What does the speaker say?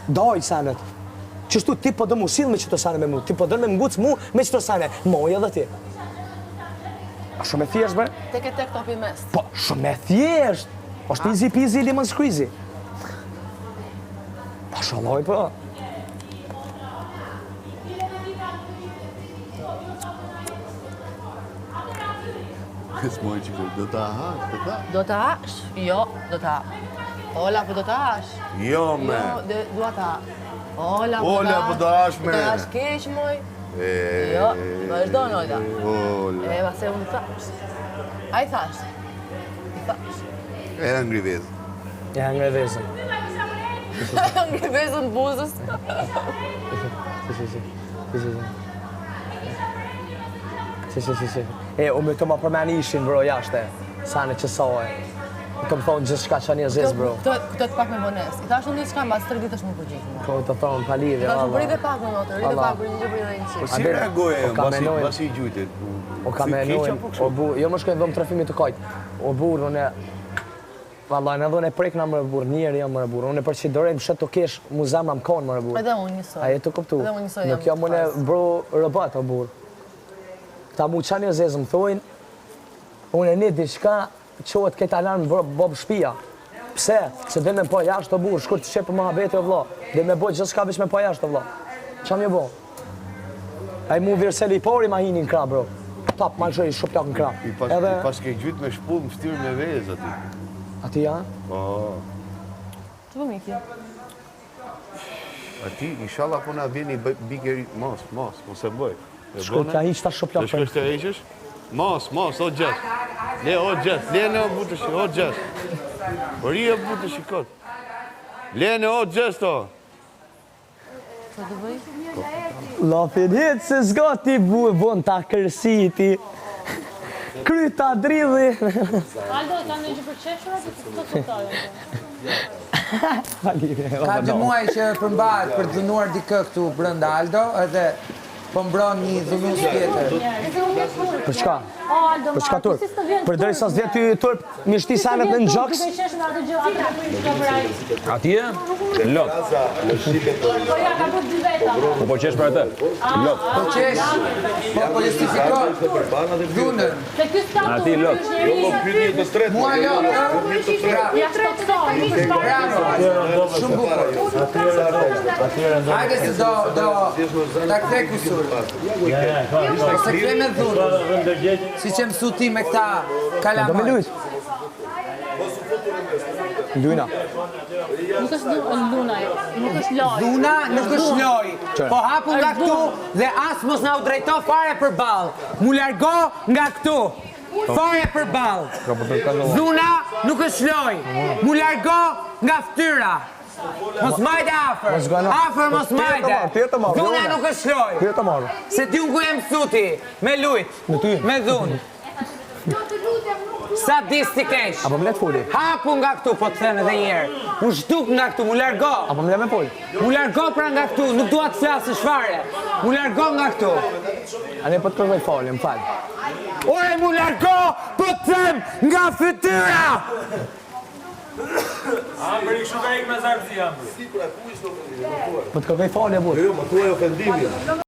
Daj senet. Qështu ti po dë mu shilë me qëto sene me mu, ti po dë me ngucë mu me qëto sene, moj edhe ti. A shumë e thjesht, bre? Tek e tek topi mes. Po, shumë e thjesht. Është easy peasy lemon squeezy. Pa shaloj, po. S'moj që do ta hash, do ta? Do ta hash? Jo, do ta. Ola, po do ta hash? Jo, me. Jo, dua ta. Ola, Po do hash, me. Do ta hash keq, moj? Jo, vazhdo, Ola. Ola. E, pase unë thash. A i thash? I thash. E ngri vezën. Ja, ngre vezën. Ngri vezën buzës. Si. E, u me të ma përmeni ishin, bro, jashte. Sane që soj. Të më thonë gjithë shka që një zizë, bro. Këtë të pak me vones. I thash unë një shka, mbas 3 ditësh më përgjithë. Po, të thonë, pa lidhje, I thash Allah. unë rrite pak me notë, rrite pak për një gjë për një Po qikë. si reagoje, menojnë. basi i gjujtit? O ka menojnë, o burë, jo më shkojnë dhëmë trafimit të kajtë. O burë, unë e... Valla, në dhënë e prekna më burë, njerë jam më burë. Unë e përqidore më shetë të kesh mu zemra më konë më burë. Edhe unë njësoj. A jetë të kuptu? Edhe unë njësoj jam. Nuk jam unë e bro rëbat, o burë. Këta mu qanë një zezë më thojnë, unë e një diçka qohet këtë alarm bob shpia. Pse? Se dhe me po jashtë o burë, shkur të qepë më habete o vlo. Dhe me bo gjithë shka vish me po jashtë o vlo. Qa mje bo? A i mu virseli i pori ma hinin kra, bro. Tap, ma lëshoj, shop jak në kra. I pas ke gjujt me shpull, më shtyrë me vezë ati. Ati ja? Po. Që po miki? Ati, inshallah po na vjeni bigeri, mos e bëj. Shkur t'ja hiq ta shop Do jak shkosh të heqesh? Mos, o gjes. Le, o gjes, le në o butë shi, o gjes. Po ri o butë shi kot. Le në o gjes to. Sa të bëj? Lafin hitë se s'ga ti bon ta kërsiti. Kryta dridhi. Aldo, ka në gjë për qeshura, të të Ka 2 muaj që përmbahet për të dhunuar dikë këtu brenda Aldo, edhe po mbron një dhunus tjetër. Për çka? Aldo, Për çka turp? Për drejt sa s'vjet ty turp, mi shti sanet në gjoks. Duke qeshën atë gjë, atë për ka bëraj. Atje? Lot. Po ja, ka bërë 2 veta. Po qesh për atë? Lot. Po qesh, po justifikon dhunën. Se ky s'ka Ati lot. Mua lot, Ja shtoksoj, nuk është bravo, shumë bukur. Hajde se do ta kthej kusur. Ose kthej me dhunë. Si që mësu ti me këta Do me kalamaj. lujt. Lujna. Nuk është luna, nuk është loj. Dhuna nuk është loj. Po hapu nga këtu dhe as mos na u drejto fare për ball. Mu largo nga këtu. Fare për ball. Dhuna nuk është loj. Mu largo nga fytyra. Mos majde afer. Afer mos majde. Dhuna nuk është loj. Ty e të marrë. Se ti unë ku jem suti. Me lujt. Me dhunë. Sa dis ti kesh. Apo më let foli. Hapu nga këtu, po të them edhe njerë. Mu zhduk nga këtu, mu largo. Apo më let me foli. Mu largo pra nga këtu, nuk dua të flasësh fare. Mu largo nga këtu. A ne po të kërkoj foli, më falj. Ore, mu largo, po të them nga fytyra. Ambri, kështu ka ikë me zartësi, Ambri. Po të kërkoj foli, e burë. Jo, më thuaj ofendimin.